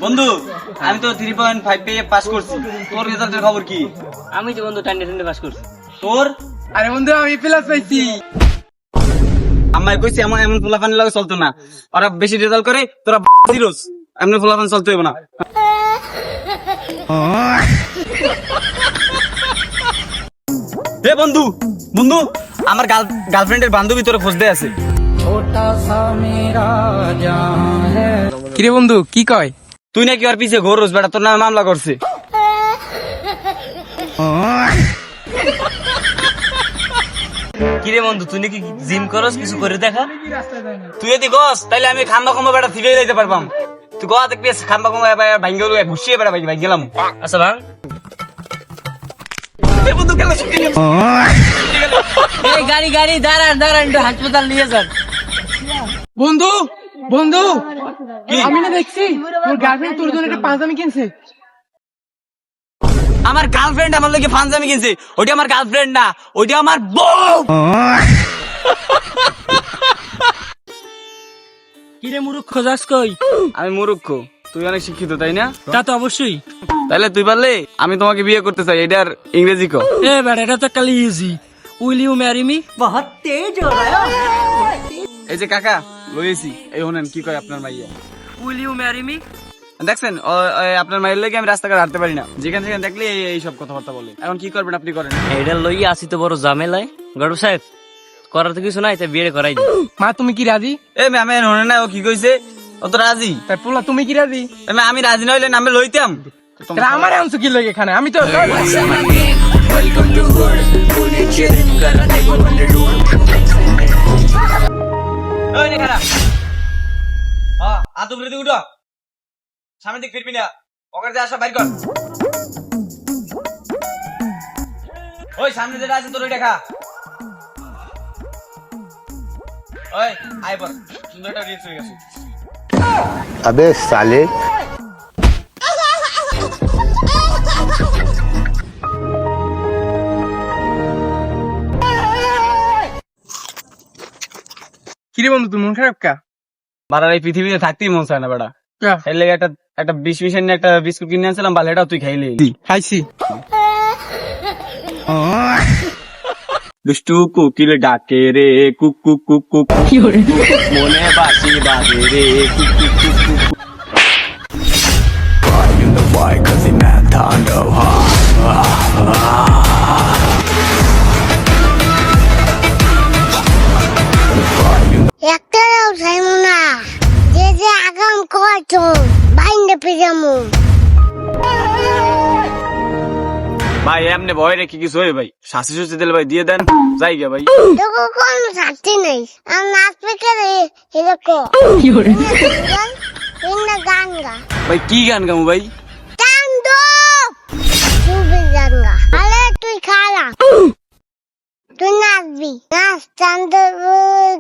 বন্ধু আমি তো 3.5 পেয়ে পাস করছি। তোর রেজাল্টের খবর কি? আমি তো বন্ধু টান্ডে পাস করছি। তোর? আরে বন্ধু আমি প্লাস পাইছি। আমার কইছি এমন এমন ফুলাফানি লাগে চলতো না, ওরা বেশি রেজাল্ট করে তোরা জিরোস, এমনি ফুলাফান চলতে হইব না। হে বন্ধু বন্ধু আমার গার্লফ্রেন্ডের বান্ধবী তোর খোঁজ দেয় আছে। কিরে বন্ধু কি কয়? তুই নাকি ওর পিছে ঘোরস বেটা, তোর নামে মামলা করছে। কিরে বন্ধু তুই নাকি জিম করস, কিছু করে দেখা। তুই যদি গস তাইলে আমি খাম্বা কম্বা বেটা ফিরে যাইতে পারবাম। তুই গা দেখবি খাম্বা কম্বা ভাঙ্গে ঘুষিয়ে বেটা ভাই গেলাম। আচ্ছা ভাঙ। বন্ধু গেল ছুটি গেল। এই গাড়ি গাড়ি দাঁড়ান দাঁড়ান, একটু হাসপাতাল নিয়ে যান। বন্ধু বন্ধু কি? আমি না দেখছি তোর গার্লফ্রেন্ড তোর জন্য একটা পাঞ্জাবি কিনছে। আমার গার্লফ্রেন্ড আমার লোকে পাঞ্জাবি কিনছে, ওইটা আমার গার্লফ্রেন্ড না, ওইটা আমার বউ। কিরে মুরুক্ষ যাস কই? আমি মূর্খ, তুই অনেক শিক্ষিত তাই না? তা তো অবশ্যই। তাহলে তুই পারলে আমি তোমাকে বিয়ে করতে চাই, এটার ইংরেজি কো। এ বেটা এটা তো কালি easy. Will you marry me? এই যে কাকা লইছি, এই শুনেন কি কয় আপনার মাইয়া। Will you marry me? দেখছেন আপনার মায়ের লেগে আমি রাস্তাঘাট হাঁটতে পারি না, যেখানে সেখানে দেখলে এই সব কথাবার্তা বলে। এখন কি করবেন আপনি, করেন। এটা লই আসি তো বড় ঝামেলায়। গড় সাহেব করার তো কিছু নাই, তাই বিয়ে করাই দিই। মা তুমি কি রাজি? এ ম্যাম শুনে না ও কি কইছে, ও তো রাজি। তাই পোলা তুমি কি রাজি? আমি রাজি নইলে নামে লইতাম। তাহলে আমার আনছো কি লাগে এখানে? আমি তো ওই নে খারাপ। হ্যাঁ আতো বিরতি উঠো, সামনের দিক ফিরবি না, ওখানে যে আসা বাইর কর। ওই সামনে যেটা আছে তোর ওইটা খা। ওই আয় বল, সুন্দর একটা রিলস হয়ে গেছে। अबे साले কিরে বন্ধু তুমি মন খারাপ কা? বাড়ার এই পৃথিবীতে থাকতেই মন চায় না বেটা। এর লেগে একটা বিষ মিশাই নিয়ে একটা বিস্কুট কিনে আনছিলাম, ভালো এটাও তুই খাইলি। খাইছি। দুষ্টু কোকিল ডাকে রে কুক কুক কুক কুক, মনে বাসি বাজে রে কুক কুক কুক কুক। একটাও খাইমু না, যে যে আগাম করছো বাইন্দে পিজামু। ভাই এমনি ভয় রেখে কিছু হয় ভাই, শাসি সুসি দিলে ভাই দিয়ে দেন, যাই গে ভাই। তোকে কোনো শাস্তি নেই, আমি নাচবে কেরে এরকম গান গা। ভাই কি গান গামু ভাই? চান্দু তুই গান গা, আরে তুই খালা তুই নাচবি, নাচ চান্দু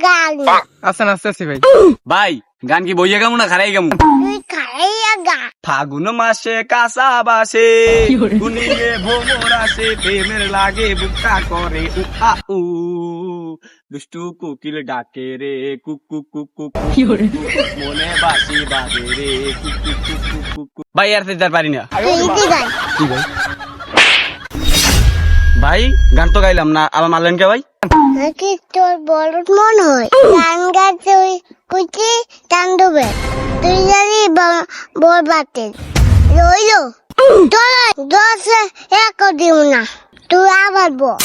গান। আচ্ছা নাচতে আছি ভাই। ভাই গান কি বইয়া গামু না খারাই গামু? তুই খাইয়া গা। ফাগুন মাসে কাঁচা বাসে গুনিয়ে ভোমর আসে, প্রেমের লাগে বুকা করে উ আ উ, দুষ্টু কোকিল ডাকে রে কুক কুক কুক কুক, মনে বাসি বাজে রে cook cook cook cook cook cook. ভাই আর ফের পারি না তুই গান। ভাই, গান তো গাইলাম না, আবার মারলেন কে ভাই? নাকি তোর বড় মন হয় গান গাইতে ওই কুচি চান্দুবে, তুই জানি বড় বাতে রইলো তোর দশে এক দিও না, তুই আবার বল।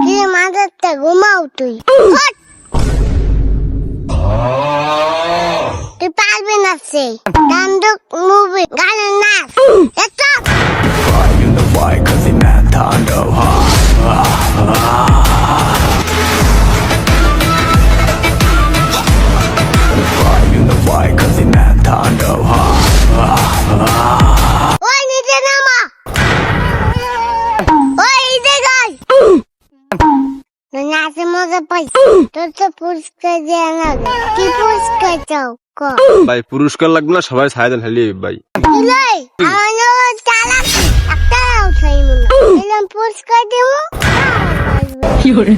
কি মাথাটা ঘুমাও তুই, ওঠ। তুই পারবি না সেই দান্দুক মুভি গানের নাচ এটা। ওই নিচে নামা, ওই নিচে গাই। নাচে মজা পাইছি, তোর তো পুরস্কার দেয়া লাগে। কি পুরস্কার চাও ক? भाई पुरस्कार लगना सबाई सायदन हेली भाई তুই আমার চালাকি একটাও খাইমু না, এলাম পুরস্কার দেবো। কি করে?